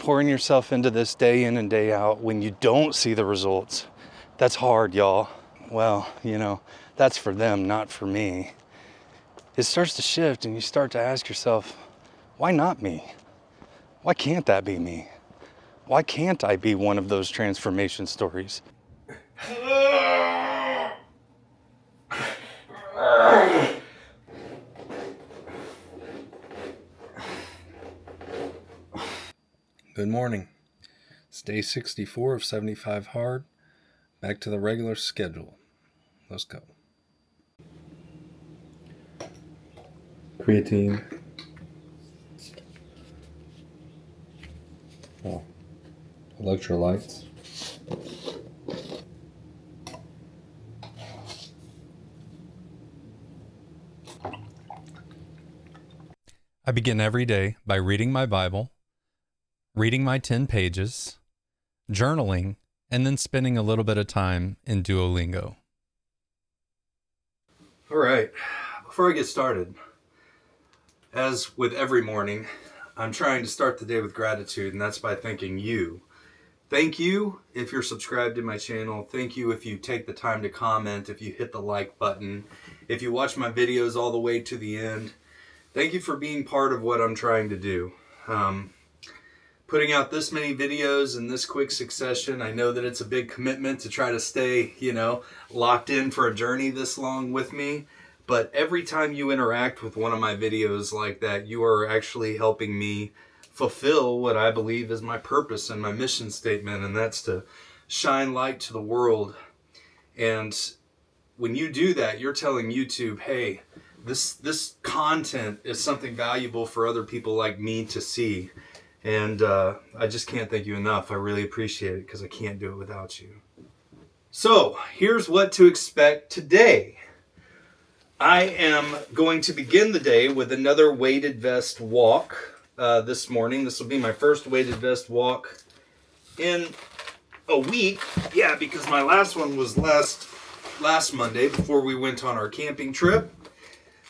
pouring yourself into this day in and day out when you don't see the results. That's hard, y'all. Well, that's for them, not for me. It starts to shift and you start to ask yourself, why not me? Why can't that be me? Why can't I be one of those transformation stories? Good morning. It's day 64 of 75 hard. Back to the regular schedule. Let's go. Creatine. Oh. Electrolytes. I begin every day by reading my Bible, reading my 10 pages, journaling, and then spending a little bit of time in Duolingo. All right, before I get started, as with every morning, I'm trying to start the day with gratitude, and that's by thanking you. Thank you if you're subscribed to my channel. Thank you if you take the time to comment, if you hit the like button, if you watch my videos all the way to the end. Thank you for being part of what I'm trying to do. Putting out this many videos in this quick succession, I know that it's a big commitment to try to stay, locked in for a journey this long with me. But every time you interact with one of my videos like that, you are actually helping me fulfill what I believe is my purpose and my mission statement, and that's to shine light to the world. And when you do that, you're telling YouTube, hey, this content is something valuable for other people like me to see. And I just can't thank you enough. I really appreciate it because I can't do it without you. So here's what to expect today. I am going to begin the day with another weighted vest walk this morning. This will be my first weighted vest walk in a week. Yeah, because my last one was last Monday before we went on our camping trip.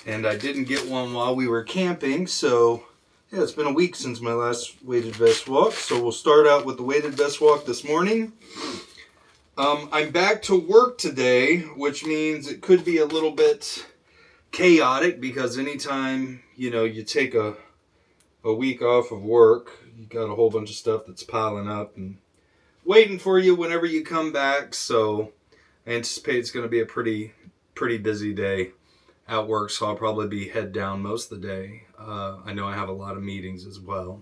And I didn't get one while we were camping, so yeah, it's been a week since my last weighted vest walk. So we'll start out with the weighted vest walk this morning. I'm back to work today, which means it could be a little bit chaotic because anytime, you take a week off of work, you got a whole bunch of stuff that's piling up and waiting for you whenever you come back. So I anticipate it's going to be a pretty busy day at work, so I'll probably be head down most of the day. I know I have a lot of meetings as well.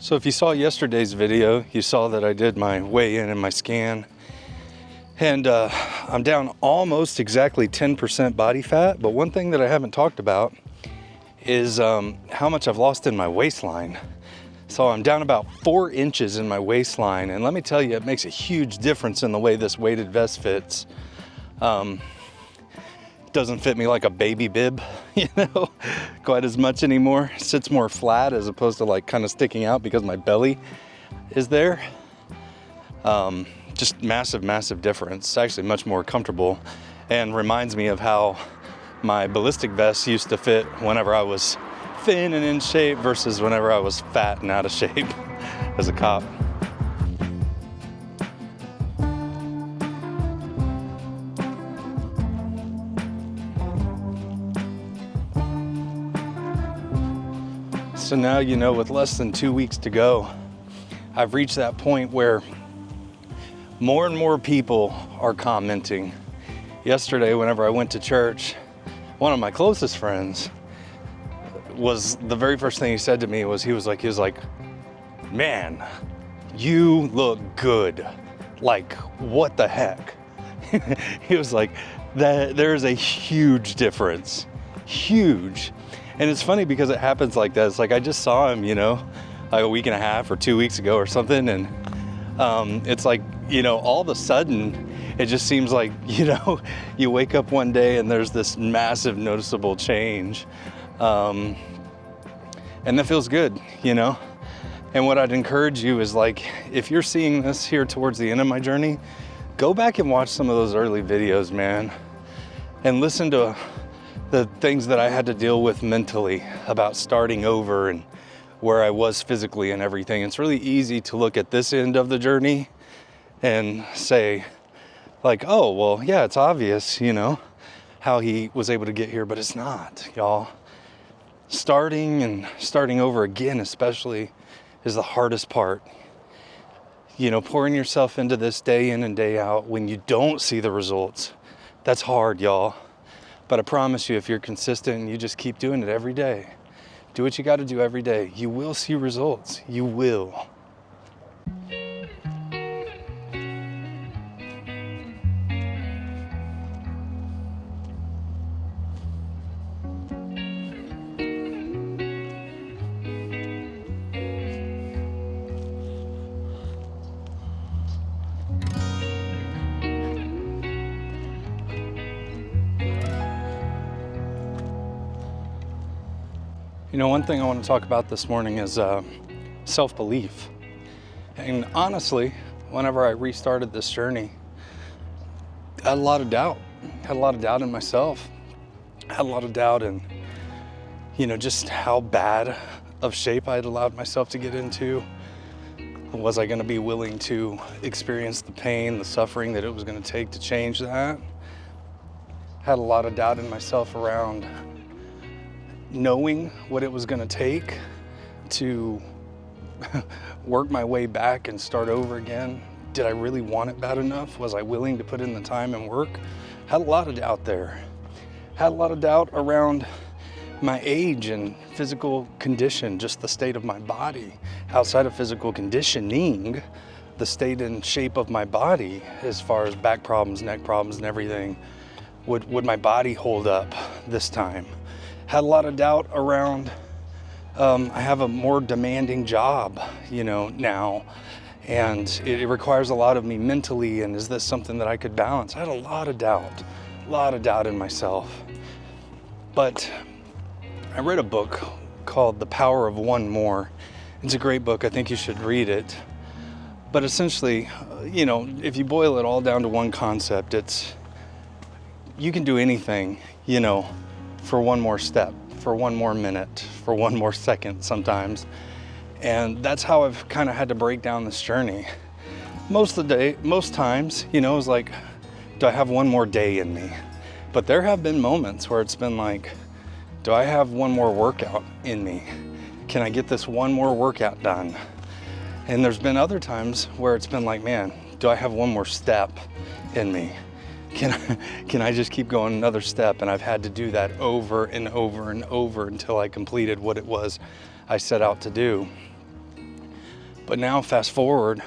So if you saw yesterday's video, you saw that I did my weigh-in and my scan. And I'm down almost exactly 10% body fat. But one thing that I haven't talked about is how much I've lost in my waistline. So I'm down about 4 inches in my waistline. And let me tell you, it makes a huge difference in the way this weighted vest fits. Doesn't fit me like a baby bib, quite as much anymore. It sits more flat as opposed to like kind of sticking out because my belly is there. Just massive difference. It's actually much more comfortable and reminds me of how my ballistic vest used to fit whenever I was thin and in shape versus whenever I was fat and out of shape as a cop. So now, with less than 2 weeks to go, I've reached that point where more and more people are commenting. Yesterday, whenever I went to church, one of my closest friends was the very first thing he said to me was, he was like, man, you look good. Like, what the heck? He was like, there's a huge difference. Huge. And it's funny because it happens like that. It's like I just saw him, like a week and a half or 2 weeks ago or something. And it's like, you know, all of a sudden, it just seems like, you know, you wake up one day and there's this massive noticeable change. And that feels good, you know? And what I'd encourage you is, like, if you're seeing this here towards the end of my journey, go back and watch some of those early videos, man, and listen to the things that I had to deal with mentally about starting over and where I was physically and everything. It's really easy to look at this end of the journey and say, like, oh, well, yeah, it's obvious, you know, how he was able to get here, but it's not, y'all. Starting over again, especially, is the hardest part. You know, pouring yourself into this day in and day out when you don't see the results, that's hard, y'all. But I promise you, if you're consistent and you just keep doing it every day, do what you got to do every day, you will see results. You will. You know, one thing I want to talk about this morning is self-belief. And honestly, whenever I restarted this journey, I had a lot of doubt. I had a lot of doubt in myself. I had a lot of doubt in, you know, just how bad of shape I had allowed myself to get into. Was I going to be willing to experience the pain, the suffering that it was going to take to change that? I had a lot of doubt in myself around knowing what it was going to take to work my way back and start over again. Did I really want it bad enough? Was I willing to put in the time and work? Had a lot of doubt there. Had a lot of doubt around my age and physical condition, just the state of my body. Outside of physical conditioning, the state and shape of my body, as far as back problems, neck problems, and everything. Would my body hold up this time? Had a lot of doubt around, I have a more demanding job, you know, now, and it requires a lot of me mentally, and is this something that I could balance? I had a lot of doubt in myself. But I read a book called The Power of One More. It's a great book. I think you should read it. But essentially, you know, if you boil it all down to one concept, it's you can do anything, you know, for one more step, for one more minute, for one more second sometimes. And that's how I've kind of had to break down this journey. Most times, you know, it's like, do I have one more day in me? But there have been moments where it's been like, do I have one more workout in me? Can I get this one more workout done? And there's been other times where it's been like, man, do I have one more step in me? Can I just keep going another step? And I've had to do that over and over and over until I completed what it was I set out to do. But now fast forward,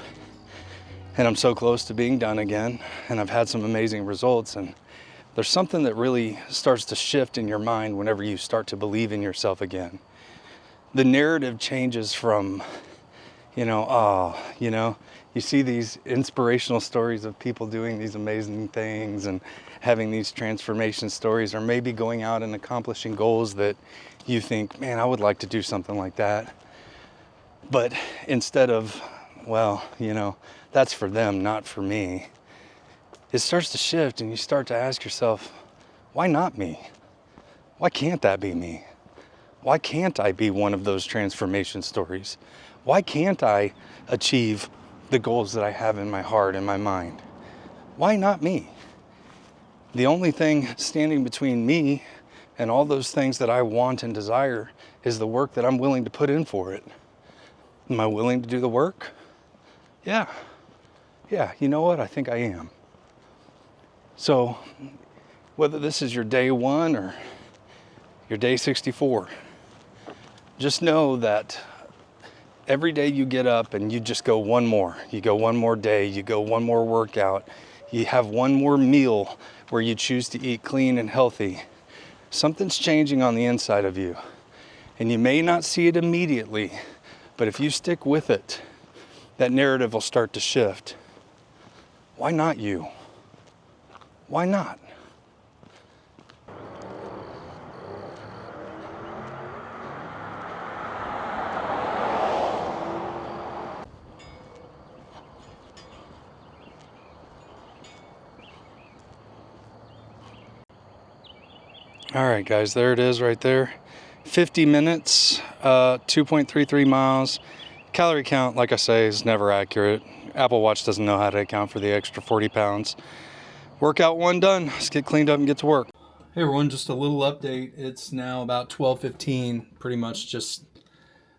and I'm so close to being done again, and I've had some amazing results. And there's something that really starts to shift in your mind whenever you start to believe in yourself again. The narrative changes from, you know, you see these inspirational stories of people doing these amazing things and having these transformation stories, or maybe going out and accomplishing goals that you think, man, I would like to do something like that. But instead of, well, you know, that's for them, not for me, it starts to shift, and you start to ask yourself, why not me? Why can't that be me? Why can't I be one of those transformation stories? Why can't I achieve the goals that I have in my heart and my mind? Why not me? The only thing standing between me and all those things that I want and desire is the work that I'm willing to put in for it. Am I willing to do the work? Yeah, you know what? I think I am. So whether this is your day 1 or your day 64, just know that every day you get up and you just go one more. You go one more day, you go one more workout, you have one more meal where you choose to eat clean and healthy. Something's changing on the inside of you. And you may not see it immediately, But if you stick with it, that narrative will start to shift. Why not you? Why not? All right, guys, there it is right there. 50 minutes, 2.33 miles. Calorie count, like I say, is never accurate. Apple Watch doesn't know how to account for the extra 40 pounds. Workout 1 done. Let's get cleaned up and get to work. Hey everyone, just a little update. It's now about 12:15. Pretty much just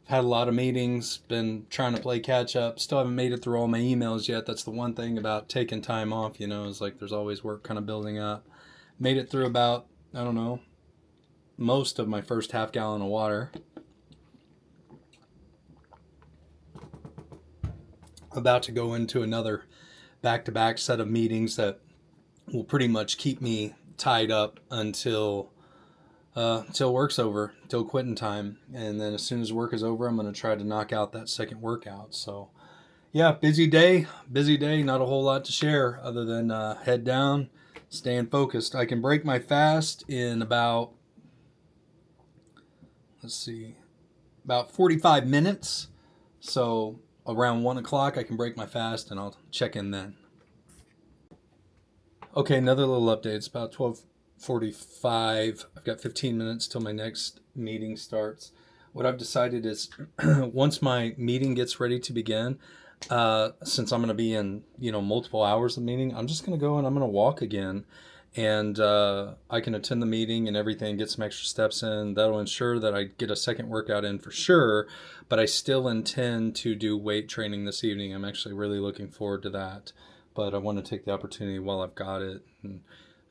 had a lot of meetings, been trying to play catch up. Still haven't made it through all my emails yet. That's the one thing about taking time off, you know, is like there's always work kind of building up. Made it through about, I don't know, most of my first half gallon of water. About to go into another back-to-back set of meetings that will pretty much keep me tied up until work's over, till quitting time. And then as soon as work is over, I'm going to try to knock out that second workout. So yeah, busy day, not a whole lot to share other than head down, staying focused. I can break my fast in about, about 45 minutes. So around 1 o'clock, I can break my fast and I'll check in then. Okay, another little update. It's about 12:45. I've got 15 minutes till my next meeting starts. What I've decided is once my meeting gets ready to begin, since I'm going to be in, multiple hours of meeting, I'm just going to go and I'm going to walk again. And I can attend the meeting and everything, get some extra steps in. That'll ensure that I get a second workout in for sure. But I still intend to do weight training this evening. I'm actually really looking forward to that. But I want to take the opportunity while I've got it. And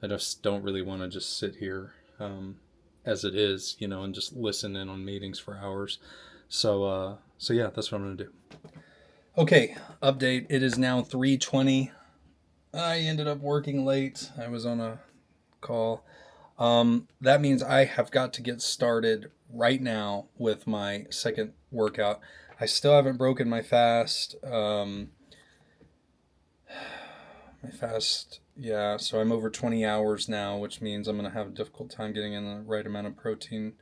I just don't really want to just sit here as it is, and just listen in on meetings for hours. So yeah, that's what I'm going to do. Okay, update. It is now 3:20. I ended up working late. I was on a call. That means I have got to get started right now with my second workout. I still haven't broken my fast. So I'm over 20 hours now, which means I'm going to have a difficult time getting in the right amount of protein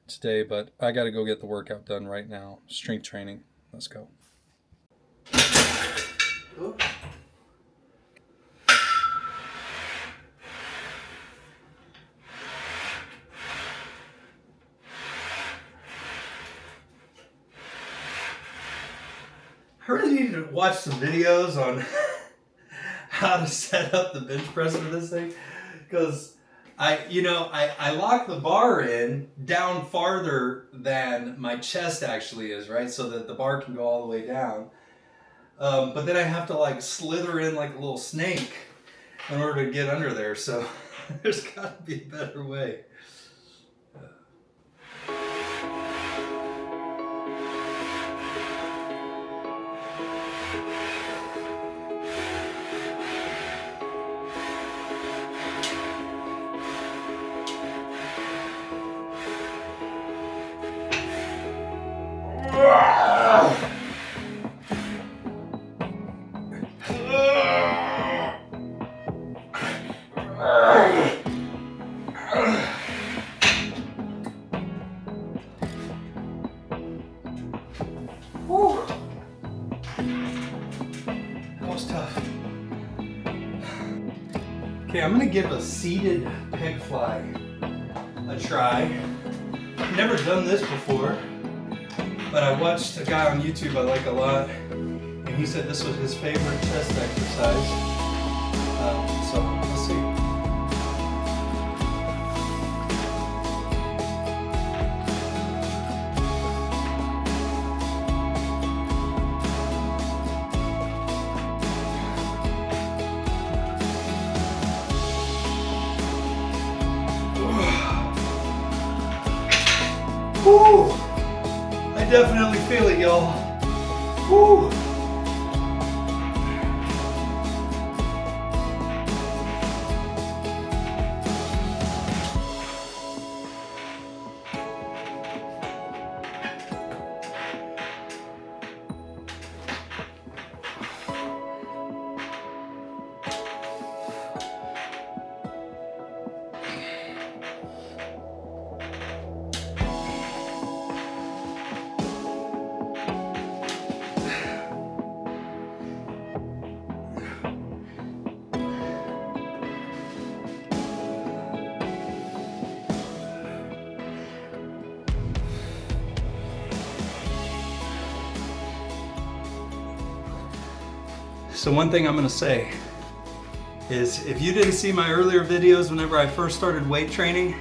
today, but I got to go get the workout done right now. Strength training. Let's go. Oops. I really need to watch some videos on how to set up the bench press for this thing, because I lock the bar in down farther than my chest actually is, right? So that the bar can go all the way down. But then I have to slither in like a little snake in order to get under there. So there's got to be a better way. Okay, I'm gonna give a seated pec fly a try. I've never done this before, but I watched a guy on YouTube I like a lot, and he said this was his favorite chest exercise. So let's see. Woo! I definitely feel it, y'all. Woo! So one thing I'm gonna say is, if you didn't see my earlier videos whenever I first started weight training,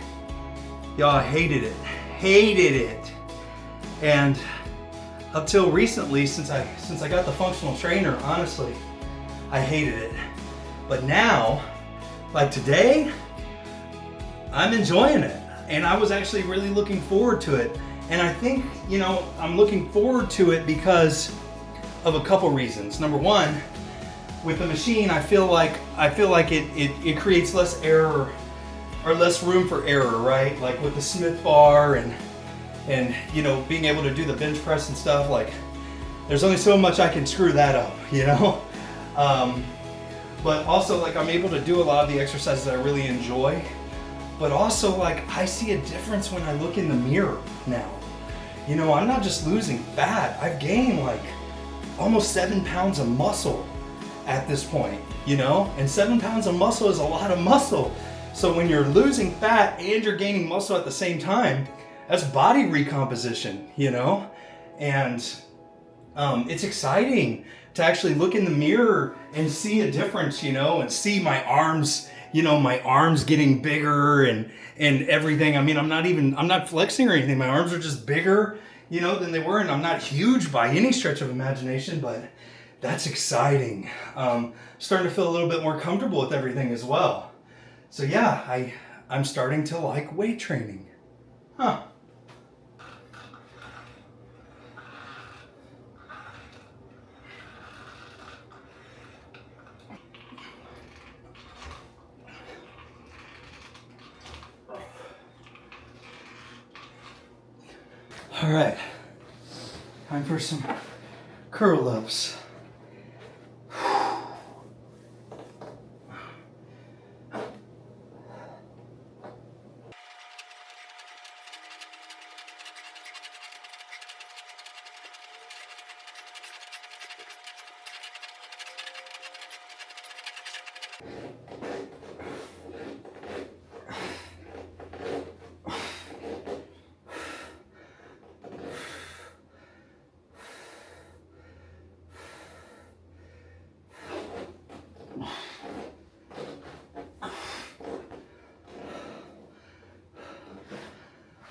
y'all hated it. And up till recently, since I got the functional trainer, honestly, I hated it. But now, like today, I'm enjoying it. And I was actually really looking forward to it. And I think, you know, I'm looking forward to it because of a couple reasons. Number one, with the machine, I feel like it creates less error, or less room for error, right? Like with the Smith bar and you know, being able to do the bench press and stuff, like there's only so much I can screw that up, you know? But also, like, I'm able to do a lot of the exercises I really enjoy, but also, like, I see a difference when I look in the mirror now. You know, I'm not just losing fat, I've gained like almost 7 pounds of muscle at this point, you know? And 7 pounds of muscle is a lot of muscle. So when you're losing fat and you're gaining muscle at the same time, that's body recomposition, you know? And it's exciting to actually look in the mirror and see a difference, you know, and see my arms, you know, my arms getting bigger and everything. I mean, I'm not flexing or anything. My arms are just bigger, you know, than they were. And I'm not huge by any stretch of imagination, but that's exciting. Starting to feel a little bit more comfortable with everything as well. So yeah, I'm starting to like weight training. Huh. All right, time for some curl ups.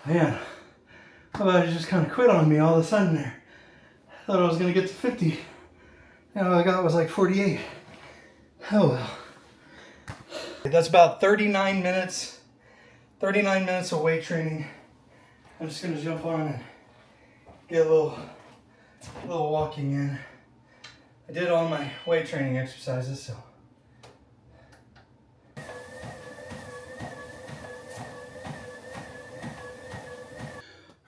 Man, how about it just kind of quit on me all of a sudden there? I thought I was going to get to 50. You know, all I got was like 48. Oh well. That's about 39 minutes. 39 minutes of weight training. I'm just going to jump on and get a little walking in. I did all my weight training exercises, so.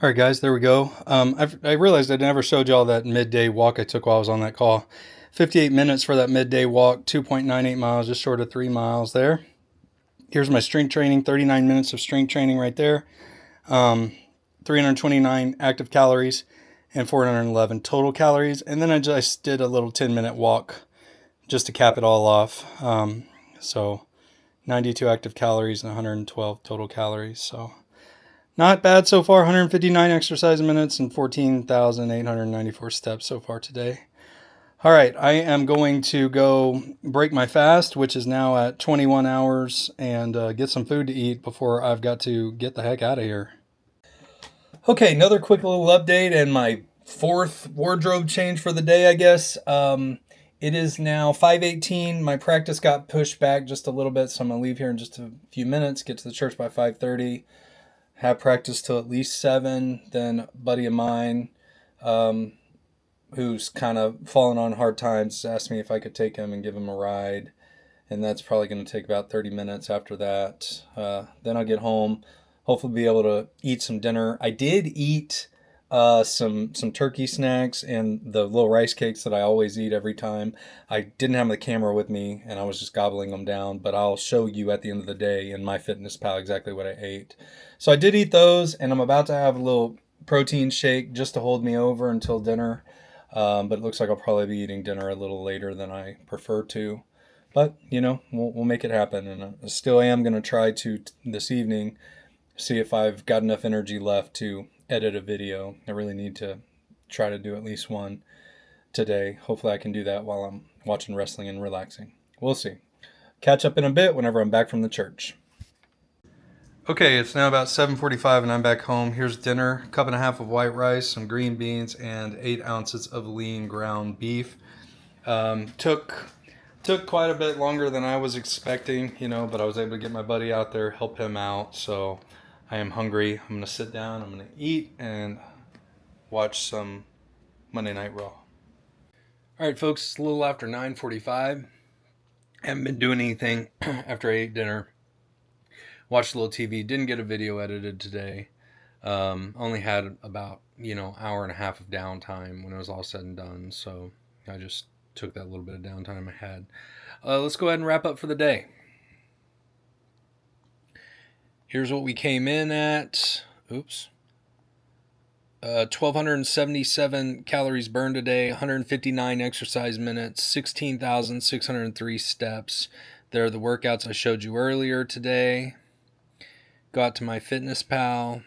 All right, guys, there we go. I realized I never showed y'all that midday walk I took while I was on that call. 58 minutes for that midday walk, 2.98 miles, just short of 3 miles there. Here's my strength training, 39 minutes of strength training right there. 329 active calories and 411 total calories. And then I just did a little 10-minute walk just to cap it all off. So 92 active calories and 112 total calories. So not bad so far. 159 exercise minutes and 14,894 steps so far today. All right, I am going to go break my fast, which is now at 21 hours, and get some food to eat before I've got to get the heck out of here. Okay, another quick little update and my fourth wardrobe change for the day, I guess. It is now 5:18. My practice got pushed back just a little bit, so I'm going to leave here in just a few minutes, get to the church by 5:30. Have practice till at least 7. Then a buddy of mine, who's kind of fallen on hard times, asked me if I could take him and give him a ride. And that's probably going to take about 30 minutes after that. Then I'll get home, hopefully be able to eat some dinner. I did eat some turkey snacks and the little rice cakes that I always eat every time. I didn't have the camera with me and I was just gobbling them down, but I'll show you at the end of the day in MyFitnessPal exactly what I ate. So I did eat those, and I'm about to have a little protein shake just to hold me over until dinner. But it looks like I'll probably be eating dinner a little later than I prefer to. But, you know, we'll make it happen. And I still am going to try to, this evening, see if I've got enough energy left to edit a video. I really need to try to do at least one today. Hopefully I can do that while I'm watching wrestling and relaxing. We'll see. Catch up in a bit whenever I'm back from the church. Okay, it's now about 7:45 and I'm back home. Here's dinner: 1.5 cups of white rice, some green beans, and 8 ounces of lean ground beef. Took quite a bit longer than I was expecting, but I was able to get my buddy out there, help him out. So I am hungry. I'm gonna sit down, I'm gonna eat, and watch some Monday Night Raw. All right, folks, it's a little after 9:45. Haven't been doing anything after I ate dinner. Watched a little TV. Didn't get a video edited today. Only had about, hour and a half of downtime when it was all said and done. So I just took that little bit of downtime I had. Let's go ahead and wrap up for the day. Here's what we came in at. 1,277 calories burned a day, 159 exercise minutes, 16,603 steps. There are the workouts I showed you earlier today. Got to my Fitness Pal.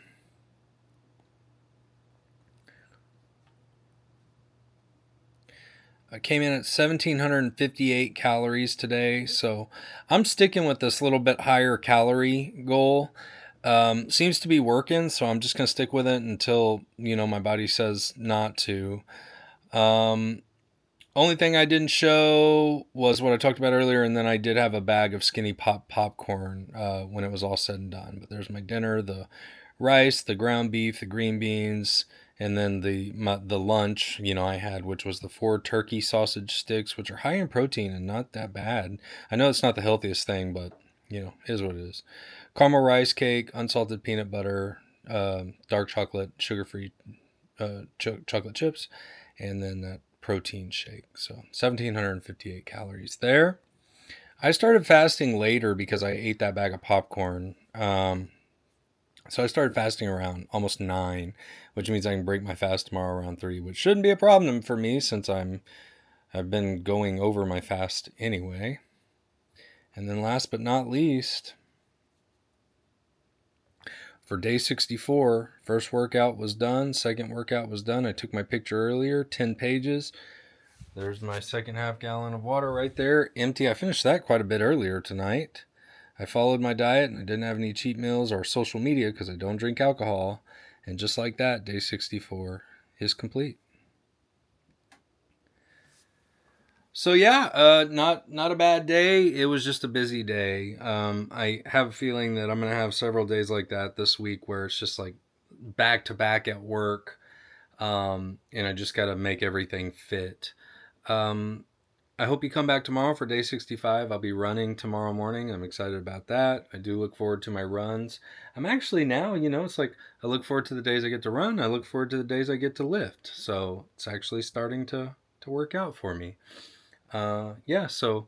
I came in at 1,758 calories today, so I'm sticking with this little bit higher calorie goal. Seems to be working, so I'm just going to stick with it until, my body says not to. Only thing I didn't show was what I talked about earlier, and then I did have a bag of Skinny Pop popcorn when it was all said and done. But there's my dinner: the rice, the ground beef, the green beans, and then the lunch, I had, which was the 4 turkey sausage sticks, which are high in protein and not that bad. I know it's not the healthiest thing, but, is what it is. Caramel rice cake, unsalted peanut butter, dark chocolate, sugar-free chocolate chips, and then that protein shake. So 1,758 calories there. I started fasting later because I ate that bag of popcorn. So I started fasting around almost 9, which means I can break my fast tomorrow around 3, which shouldn't be a problem for me since I've been going over my fast anyway. And then last but not least, for day 64, first workout was done, second workout was done. I took my picture earlier, 10 pages. There's my 2.5 gallon of water right there, empty. I finished that quite a bit earlier tonight. I followed my diet and I didn't have any cheat meals or social media because I don't drink alcohol. And just like that, day 64 is complete. So yeah, not a bad day. It was just a busy day. I have a feeling that I'm going to have several days like that this week where it's just like back to back at work. And I just got to make everything fit. I hope you come back tomorrow for day 65. I'll be running tomorrow morning. I'm excited about that. I do look forward to my runs. I'm actually now, it's like I look forward to the days I get to run. I look forward to the days I get to lift. So it's actually starting to work out for me. So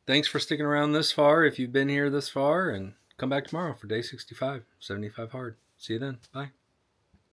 thanks for sticking around this far if you've been here this far, and come back tomorrow for day 65, 75 hard. See you then. Bye.